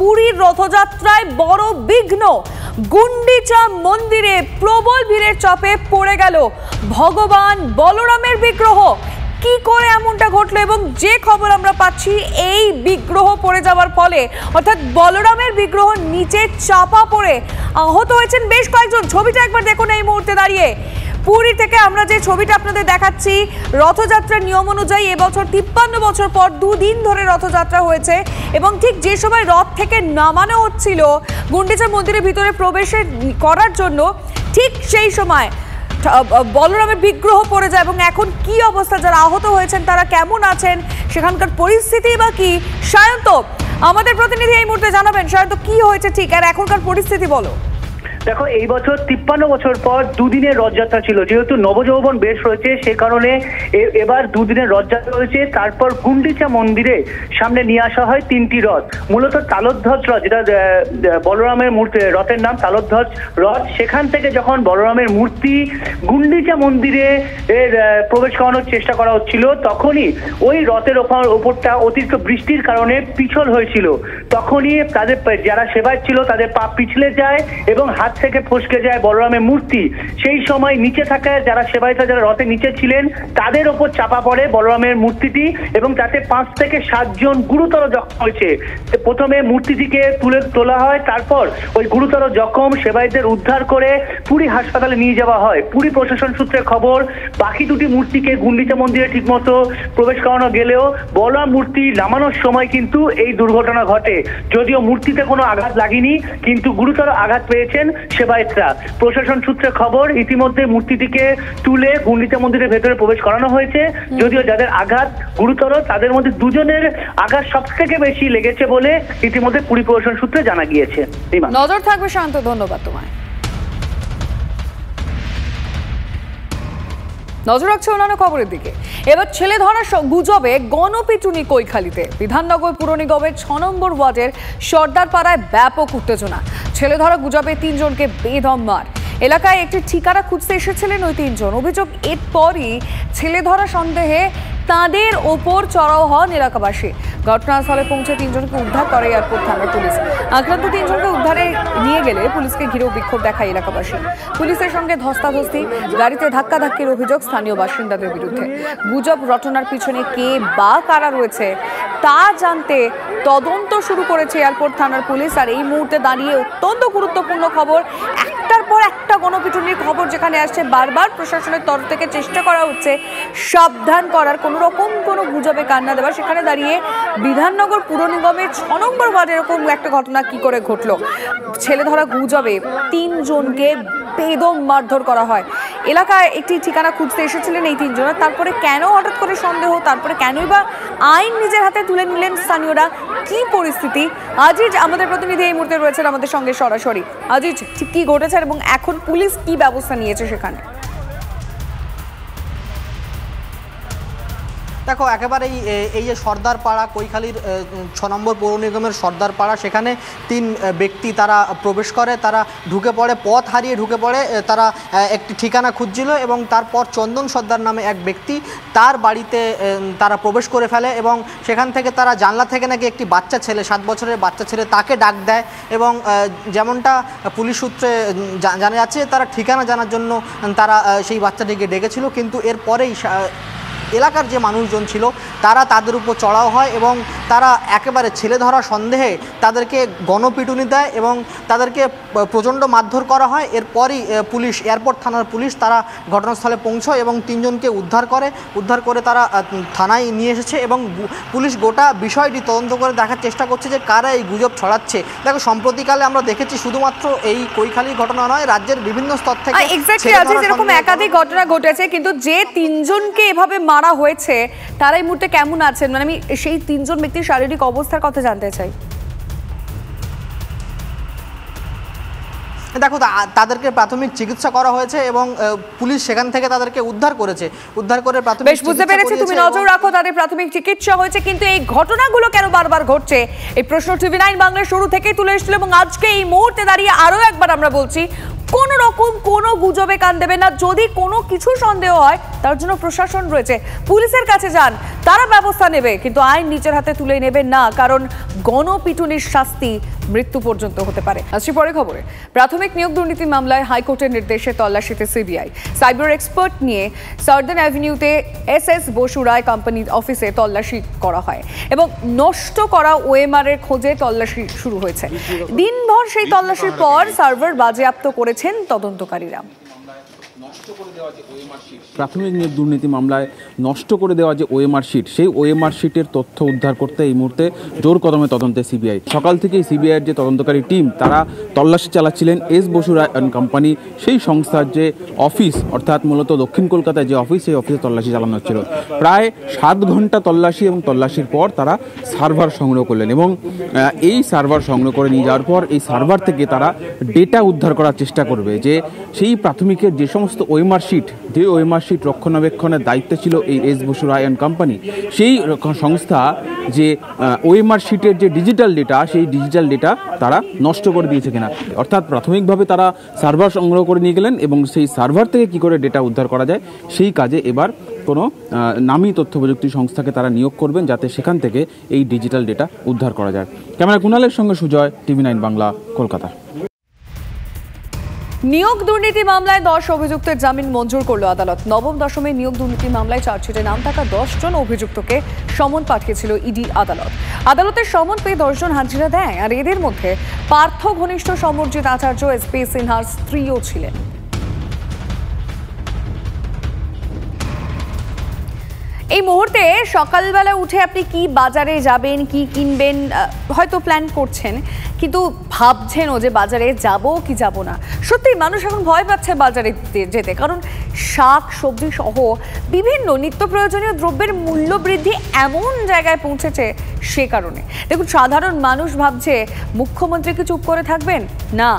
পুরীর রথযাত্রায় বড় বিঘ্ন, গুন্ডিচা মন্দিরে প্রবল ভিড়ের চাপে পড়ে গেল ভগবান বলরামের বিগ্রহ। কি করে এমনটা ঘটলো এবং যে খবর আমরা পাচ্ছি এই বিগ্রহ পড়ে যাওয়ার ফলে অর্থাৎ বলরামের বিগ্রহ নিচে চাপা পড়ে আহত হয়েছেন বেশ কয়েকজন। ছবিটা একবার দেখুন এই মুহূর্তে দাঁড়িয়ে। পুরী থেকে আমরা যে ছবিটা আপনাদের দেখাচ্ছি, রথযাত্রার নিয়ম অনুযায়ী এবছর 53 বছর পর দুদিন ধরে রথযাত্রা হয়েছে এবং ঠিক যে সময় রথ থেকে নামানো হচ্ছিল গুন্ডিচা মন্দিরের ভিতরে প্রবেশ করার জন্য, ঠিক সেই সময় বলরামের বিগ্রহ পড়ে যায়। এবং এখন কি অবস্থা, যারা আহত হয়েছেন তারা কেমন আছেন, সেখানকার পরিস্থিতি বা কি, সায়ন্ত আমাদের প্রতিনিধি এই মুহূর্তে জানাবেন। সায়ন্ত, কি হয়েছে ঠিক আর এখনকার পরিস্থিতি বলো। দেখো, এই বছর 53 বছর পর দুদিনের রথযাত্রা ছিল। যেহেতু নবযৌবন বেশ রয়েছে সে কারণে এবার দুদিনের রথযাত্রা হয়েছে। তারপর গুন্ডিচা মন্দিরে সামনে নিয়ে আসা হয় 3টি রথ, মূলত তালধ্বজ রথ, যেটা বলরামের মূর্তি, রথের নাম তালধ্বজ রথ। সেখান থেকে যখন বলরামের মূর্তি গুন্ডিচা মন্দিরে প্রবেশ করানোর চেষ্টা করা হচ্ছিল, তখনই ওই রথের ওপরটা অতিরিক্ত বৃষ্টির কারণে পিছল হয়েছিল। তখনই তাদের যারা সেবায় ছিল তাদের পা পিছলে যায় এবং হাত থেকে ফসকে যায় বলরামের মূর্তি। সেই সময় নিচে থাকা যারা সেবায়িত, যারা রথের নিচে ছিলেন, তাদের ওপর চাপা পড়ে বলরামের মূর্তিটি এবং তাতে 5 থেকে 7 জন গুরুতর জখম হয়েছে। প্রথমে মূর্তিটিকে তোলা হয়, তারপর ওই গুরুতর জখম সেবায়িতদের উদ্ধার করে পুরী হাসপাতালে নিয়ে যাওয়া হয়। পুরী প্রশাসন সূত্রে খবর, বাকি দুটি মূর্তিকে গুন্ডিচা মন্দিরে ঠিকমতো প্রবেশ করানো গেলেও বলরাম মূর্তি নামানোর সময় কিন্তু এই দুর্ঘটনা ঘটে। যদিও মূর্তিতে কোনো আঘাত লাগেনি, কিন্তু গুরুতর আঘাত পেয়েছেন সেবায়িতরা। প্রশাসন সূত্রে খবর, ইতিমধ্যে মূর্তিটিকে তুলে গুন্ডিচা মন্দিরের ভেতরে প্রবেশ করানো হয়েছে। যদিও যাদের আঘাত গুরুতর তাদের মধ্যে 2 জনের আঘাত সব থেকে বেশি লেগেছে বলে ইতিমধ্যে পুরী প্রশাসন সূত্রে জানা গিয়েছে। নজর থাকবে শান্ত, ধন্যবাদ তোমায়। নজর রাখছে অন্যান্য খবরের দিকে। এবার ছেলে ধরা গুজবে গণপিটুনি কৈখালিতে। বিধাননগর পুর নিগমের 6 নম্বর ওয়ার্ডের সর্দারপাড়ায় ব্যাপক উত্তেজনা। ছেলে ধরা গুজবে 3 জনকে বেদম মার। এলাকায় একটি ঠিকানা খুঁজতে এসেছিলেন ওই 3 জন। অভিযোগ, এরপরই ছেলে ধরা সন্দেহে তাদের ওপর চড়াও হন এলাকাবাসী। ঘটনাস্থলে পৌঁছে 3 জনকে উদ্ধার করে এয়ারপোর্ট থানার পুলিশ। আক্রান্ত 3 জনকে উদ্ধারে নিয়ে গেলে পুলিশকে ঘিরেও বিক্ষোভ দেখায় এলাকাবাসী। পুলিশের সঙ্গে ধস্তাধস্তি, গাড়িতে ধাক্কাধাক্কির অভিযোগ স্থানীয় বাসিন্দাদের বিরুদ্ধে। গুজব রটনার পিছনে কে বা কারা রয়েছে তা জানতে তদন্ত শুরু করেছে এয়ারপোর্ট থানার পুলিশ। আর এই মুহূর্তে দাঁড়িয়ে অত্যন্ত গুরুত্বপূর্ণ খবর, একটার পর একটা গণপিটুনির খবর যেখানে আসছে, বারবার প্রশাসনের তরফ থেকে চেষ্টা করা হচ্ছে সাবধান করার, কোনো রকম কোনো গুজবে কান না দেওয়া। সেখানে দাঁড়িয়ে বিধাননগর পুর নিগমের 6 নম্বর ওয়ার্ডে এরকম একটা ঘটনা কি করে ঘটলো। ছেলে ধরা গুজবে 3 জনকে বেদম মারধর করা হয়। এলাকায় একটি ঠিকানা খুঁজতে এসেছিলেন এই 3 জন। তারপরে কেন হঠাৎ করে সন্দেহ, তারপরে কেনই বা আইন নিজের হাতে তুলে নিলেন স্থানীয়রা, কি পরিস্থিতি? আজিজ আমাদের প্রতিনিধি এই মুহূর্তে রয়েছেন আমাদের সঙ্গে সরাসরি। আজিজ, ঠিক কি ঘটেছে এবং এখন পুলিশ কি ব্যবস্থা নিয়েছে সেখানে? দেখো, একেবারেই এই যে সর্দারপাড়া, কৈখালির 6 নম্বর পৌর নিগমের সর্দারপাড়া, সেখানে 3 ব্যক্তি তারা প্রবেশ করে, তারা ঢুকে পড়ে, পথ হারিয়ে ঢুকে পড়ে। তারা একটি ঠিকানা খুঁজছিল এবং তারপর চন্দন সর্দার নামে এক ব্যক্তি, তার বাড়িতে তারা প্রবেশ করে ফেলে এবং সেখান থেকে তারা জানলা থেকে নাকি একটি বাচ্চা ছেলে, 7 বছরের বাচ্চা ছেলে, তাকে ডাক দেয়। এবং যেমনটা পুলিশ সূত্রে জানা যাচ্ছে, তারা ঠিকানা জানার জন্য তারা সেই বাচ্চাটিকে ডেকেছিল, কিন্তু এরপরেই এলাকার যে মানুষজন ছিল তারা তাদের উপর চড়াও হয় এবং তারা একেবারে ছেলে ধরা সন্দেহে তাদেরকে গণপিটুনি দেয় এবং তাদেরকে প্রচণ্ড মারধর করা হয়। এরপরই পুলিশ, এয়ারপোর্ট থানার পুলিশ, তারা ঘটনাস্থলে পৌঁছয় এবং 3 জনকে উদ্ধার করে তারা থানায় নিয়ে এসেছে এবং পুলিশ গোটা বিষয়টি তদন্ত করে দেখার চেষ্টা করছে যে কারা এই গুজব ছড়াচ্ছে। দেখো, সম্প্রতিকালে আমরা দেখেছি শুধুমাত্র এই কৈখালির ঘটনা নয়, রাজ্যের বিভিন্ন স্তর থেকে এরকম একাধিক ঘটনা ঘটেছে, কিন্তু যে 3 জনকে এভাবে মারা হয়েছে তারা এই মুহূর্তে কেমন আছেন? মানে আমি সেই 3 জন ব্যক্তির শারীরিক অবস্থার কথা জানতে চাই। দেখো, তাদেরকে প্রাথমিক চিকিৎসা করা হয়েছে এবং পুলিশ সেখান থেকে তাদেরকে উদ্ধার করে প্রাথমিক। বেশ, বুঝতে পেরেছি, তুমি নজর রাখো, তাদের প্রাথমিক চিকিৎসা হয়েছে। কিন্তু এই ঘটনাগুলো কেন বারবার ঘটছে, এই প্রশ্ন TV9 বাংলার শুরু থেকেই তুলে এসেছিল এবং আজকে এই মুহূর্তে দাঁড়িয়ে আরো একবার আমরা বলছি, কোনো রকম কোনো গুজবে কান দেবে না। যদি কোনো কিছু সন্দেহ হয় তার জন্য প্রশাসন রয়েছে, পুলিশের কাছে যান, তারা ব্যবস্থা নেবে, কিন্তু আইন নিজের হাতে তুলে নেবে না, কারণ গণপিটুনির শাস্তি মৃত্যু পর্যন্ত হতে পারে। আসছি পরে খবরে। প্রাথমিক নিয়োগ দুর্নীতি মামলায় হাইকোর্টের নির্দেশে তল্লাশিতে সিবিআই। সাইবার এক্সপার্ট নিয়ে সার্দার্ন অ্যাভিনিউতে এস বসু রায় কোম্পানির অফিসে তল্লাশি করা হয় এবং নষ্ট করা ওএমআর এর খোঁজে তল্লাশি শুরু হয়েছে। দিনভর সেই তল্লাশির পর সার্ভার বাজেয়াপ্ত করেছেন তদন্তকারীরা। প্রাথমিক নিয়োগ দুর্নীতি মামলায় নষ্ট করে দেওয়া যে ওএমআর শিট, সেই ওএমআর শিটের তথ্য উদ্ধার করতে এই মুহূর্তে জোর কদমে তদন্তে সিবিআই। সকাল থেকেই সিবিআইয়ের যে তদন্তকারী টিম তারা তল্লাশি চালাচ্ছিলেন এস বসু রায় কোম্পানি, সেই সংস্থার যে অফিস, অর্থাৎ মূলত দক্ষিণ কলকাতায় যে অফিস, সেই অফিসে তল্লাশি চালানো হচ্ছিল। প্রায় 7 ঘন্টা তল্লাশি এবং তল্লাশির পর তারা সার্ভার সংগ্রহ করলেন এবং এই সার্ভার সংগ্রহ করে নিয়ে যাওয়ার পর এই সার্ভার থেকে তারা ডেটা উদ্ধার করার চেষ্টা করবে যে সেই প্রাথমিকের যে সমস্ত ওএমআর শিট, যে ওএমআর শিট রক্ষণাবেক্ষণের দায়িত্বে ছিল এই এস বসু রায় কোম্পানি, সেই সংস্থা যে ওএমআর শিটের যে ডিজিটাল ডেটা, সেই ডিজিটাল ডেটা তারা নষ্ট করে দিয়েছে কিনা। অর্থাৎ প্রাথমিকভাবে তারা সার্ভার সংগ্রহ করে নিয়ে গেলেন এবং সেই সার্ভার থেকে কি করে ডেটা উদ্ধার করা যায় সেই কাজে এবার কোনো নামী তথ্য প্রযুক্তি সংস্থাকে তারা নিয়োগ করবেন, যাতে সেখান থেকে এই ডিজিটাল ডেটা উদ্ধার করা যায়। ক্যামেরা কুণালের সঙ্গে সুজয়, TV9 বাংলা, কলকাতা। নিয়োগ দুর্নীতি মামলায় 10 অভিযুক্তের জামিন মঞ্জুর করল আদালত। নবম দশমের নিয়োগ দুর্নীতি মামলায় চার্জশিটে নাম থাকা 10 জন অভিযুক্তকে সমন পাঠিয়েছিল ইডি আদালত। আদালতের সমন পেয়ে 10 জন হাজিরা দেয়, আর এদের মধ্যে পার্থ ঘনিষ্ঠ সমরজিৎ আচার্য এসপি সিনহার স্ত্রীও ছিলেন। এই মুহূর্তে সকালবেলা উঠে আপনি কি বাজারে যাবেন, কি কিনবেন হয়তো প্ল্যান করছেন, কিন্তু ভাবছেনও যে বাজারে যাব কি যাব না। সত্যি মানুষ এখন ভয় পাচ্ছে বাজারে যেতে, কারণ শাক সবজি সহ বিভিন্ন নিত্য প্রয়োজনীয় দ্রব্যের মূল্য বৃদ্ধি এমন জায়গায় পৌঁছেছে, সে কারণে দেখুন সাধারণ মানুষ ভাবছে মুখ্যমন্ত্রী কি চুপ করে থাকবেন? না,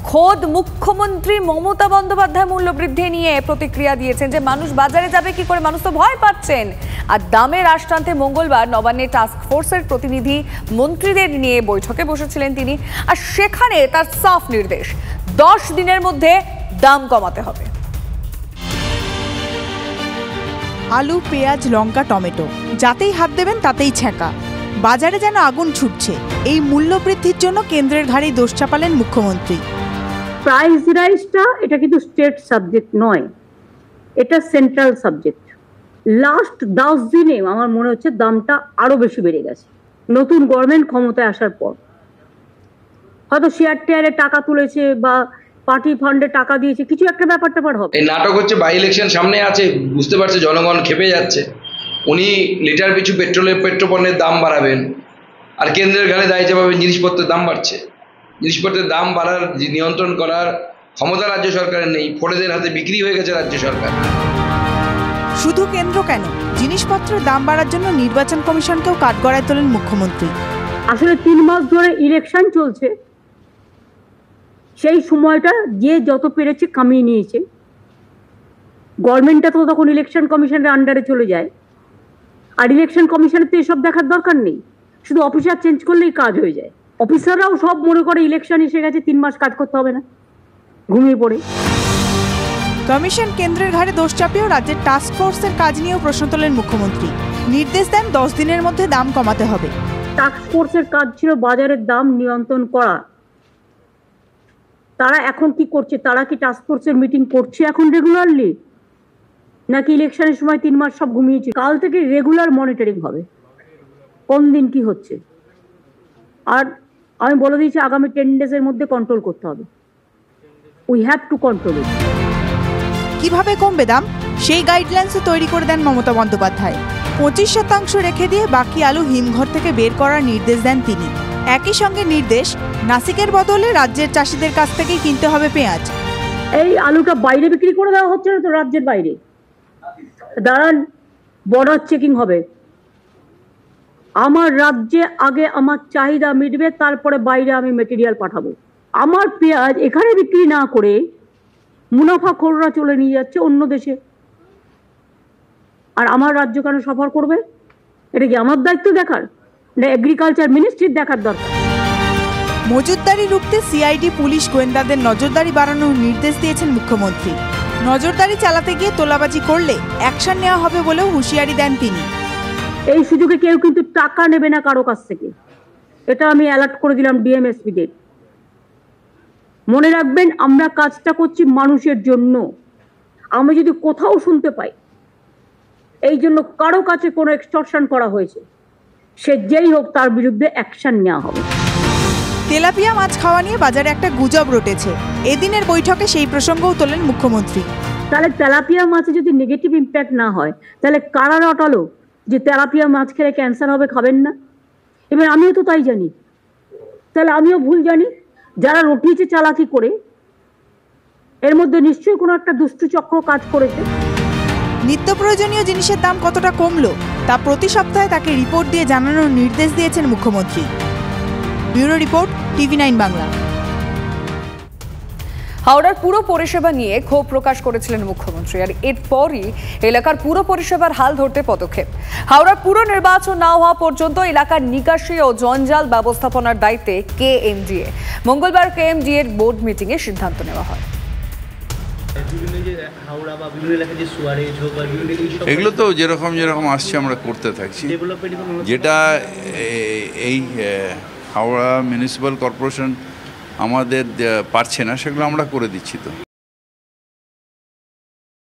খোদ মুখ্যমন্ত্রী মমতা বন্দ্যোপাধ্যায় মূল্যবৃদ্ধি নিয়ে প্রতিক্রিয়া দিয়েছেন যে মানুষ বাজারে যাবে কি করে, মানুষ তো ভয় পাচ্ছেন। আর দামের হ্রাস টানতে মঙ্গলবার নবান্নে টাস্ক ফোর্সের প্রতিনিধি মন্ত্রীদের নিয়ে বৈঠকে বসেছিলেন তিনি, আর সেখানে তার সাফ নির্দেশ 10 দিনের মধ্যে দাম কমাতে হবে। আলু, পেঁয়াজ, লঙ্কা, টমেটো যাতেই হাত দেবেন তাতেই ছ্যাঁকা। বাজারে যেন আগুন ছুটছে। এই মূল্য বৃদ্ধির জন্য কেন্দ্রের ঘাড়েই দোষ চাপালেন মুখ্যমন্ত্রী। প্রাইস রাইজটা এটা কিন্তু স্টেট সাবজেক্ট নয়, এটা সেন্ট্রাল সাবজেক্ট। লাস্ট 10 দিনে আমার মনে হচ্ছে দামটা আরো বেশি বেড়ে গেছে। নতুন গভর্নমেন্ট ক্ষমতায় আসার পর হয়তো শেয়ার টেয়ারে টাকা তুলেছে বা পার্টি ফান্ডে টাকা দিয়েছে, কিছু একটা ব্যাপার হবে। এই নাটক হচ্ছে, বাই ইলেকশন সামনে আছে, বুঝতে পারছে জনগণ খেপে যাচ্ছে। উনি লিটার পিছু পেট্রোপণ্যের দাম বাড়াবেন, আর কেন্দ্রের ঘাড়ে দায়িত্ব পাবেন জিনিসপত্রের দাম বাড়ছে। জিনিসপত্রের দাম বাড়ার নিয়ন্ত্রণ করার ক্ষমতা রাজ্য সরকারের নেই, ফোড়েদের হাতে বিক্রি হয়ে গেছে রাজ্য সরকার। শুধু কেন্দ্র কেন, জিনিসপত্রের দাম বাড়ার জন্য নির্বাচন কমিশনকেও কাঠগড়ায় তোলেন মুখ্যমন্ত্রী। আসলে 3 মাস ধরে ইলেকশন চলছে, সেই সময়টা যে যত পেরেছে কামিয়ে নিয়েছে। গভর্নমেন্টটা তো তখন ইলেকশন কমিশনের আন্ডারে চলে যায়, আর ইলেকশন কমিশনের তো এসব দেখার দরকার নেই, শুধু অফিসার চেঞ্জ করলেই কাজ হয়ে যায়। অফিসাররাও সব মনে করে ইলেকশন এসে গেছে, 3 মাস কাজ করতে হবে না, ঘুমিয়ে পড়ে। কমিশন কেন্দ্রের ঘাড়ে দোষ চাপিয়েও রাজ্যের টাস্ক ফোর্সের কাজ নিয়েও প্রশ্ন তোলেন মুখ্যমন্ত্রী। নির্দেশ দেন 10 দিনের মধ্যে দাম কমাতে হবে। টাস্ক ফোর্সের কাজ ছিল বাজারের দাম নিয়ন্ত্রণ করা। তারা এখন কি করছে? তারা কি টাস্ক ফোর্সের মিটিং করছে এখন রেগুলারলি, নাকি ইলেকশনের সময় 3 মাস সব ঘুমিয়েছে? কাল থেকে রেগুলার মনিটরিং হবে, কোন দিন কি হচ্ছে। আর আমি বলে দিয়েছি আগামী 10 ডেজের মধ্যে কন্ট্রোল করতে হবে। We have to control it. কিভাবে কমবে দাম, সেই গাইডলাইন্সও তৈরি করে দেন মমতা বন্দ্যোপাধ্যায়। 25% রেখে দিয়ে বাকি আলু হিমঘর থেকে বের করার নির্দেশ দেন তিনি। একই সঙ্গে নির্দেশ, নাসিকের বদলে রাজ্যের চাষিদের কাছ থেকেই কিনতে হবে পেঁয়াজ। এই আলুটা বাইরে বিক্রি করে দেওয়া হচ্ছে না তো, রাজ্যের বাইরে। দাঁড়ান, বর্ডার চেকিং হবে। আমার রাজ্যে আগে আমার চাহিদা মিটবে, তারপরে বাইরে আমি মেটেরিয়াল পাঠাবো। আমার পেঁয়াজ এখানে বিক্রি না করে মুনাফাখোররা চলে নিয়ে যাচ্ছে অন্য দেশে, আর আমার রাজ্য কেন সফর করবে? এটা কি আমার দায়িত্ব দেখার? এটা এগ্রিকালচার মিনিস্ট্রির দেখার দরকার। মজুতদারি রুখতে সিআইডি, পুলিশ, গোয়েন্দাদের নজরদারি বাড়ানোর নির্দেশ দিয়েছেন মুখ্যমন্ত্রী। নজরদারি চালাতে গিয়ে তোলাবাজি করলে অ্যাকশন নেওয়া হবে বলেও হুঁশিয়ারি দেন তিনি। এই সুযোগে কেউ কিন্তু টাকা নেবে না কারো কাছ থেকে, এটা আমি অ্যালার্ট করে দিলাম ডিএমএসপিদের। মনে রাখবেন, আমরা কাজটা করছি মানুষের জন্য। আমি যদি কোথাও শুনতে পাই এই জন্য কারো কাছে কোনো এক্সটর্শন করা হয়েছে, সে যেই হোক তার বিরুদ্ধে অ্যাকশন নেওয়া হবে। তেলাপিয়া মাছ খাওয়া নিয়ে বাজারে একটা গুজব রটেছে। এদিনের বৈঠকে সেই প্রসঙ্গও তোলেন মুখ্যমন্ত্রী। তাহলে তেলাপিয়া মাছে যদি নেগেটিভ ইম্প্যাক্ট না হয়, তাহলে কারা রটালো যে তেলাপিয়া মাছ খেলে ক্যান্সার হবে, খাবেন না? এবার আমিও তো তাই জানি, তাহলে আমিও ভুল জানি। যারা রটিয়েছে চালাকি করে, এর মধ্যে নিশ্চয়ই কোনো একটা দুষ্টু চক্র কাজ করেছে। নিত্য প্রয়োজনীয় জিনিসের দাম কতটা কমলো তা প্রতি সপ্তাহে তাকে রিপোর্ট দিয়ে জানানোর নির্দেশ দিয়েছেন মুখ্যমন্ত্রী। Bureau report, TV9 Bangla. হাওড়ার পুরো পরিষেবা নিয়ে ক্ষোভ প্রকাশ করেছিলেন মুখ্যমন্ত্রী, আর এরপরই এলাকার পুরো পরিষেবার হাল ধরতে পদক্ষেপ। হাওড়ার পুরো নির্বাচন না হওয়া পর্যন্ত এলাকার নিকাশি ও জঞ্জাল ব্যবস্থাপনার দায়িত্বে KMDA। মঙ্গলবার KMDA এর বোর্ড মিটিংয়ে সিদ্ধান্ত নেওয়া হয়। এগুলো তো যেরকম আসছে আমরা করতে থাকছি। যেটা এই হাওড়া মিউনিসিপ্যাল কর্পোরেশন আমাদের পারছে না, সেগুলো আমরা করে দিচ্ছি তো।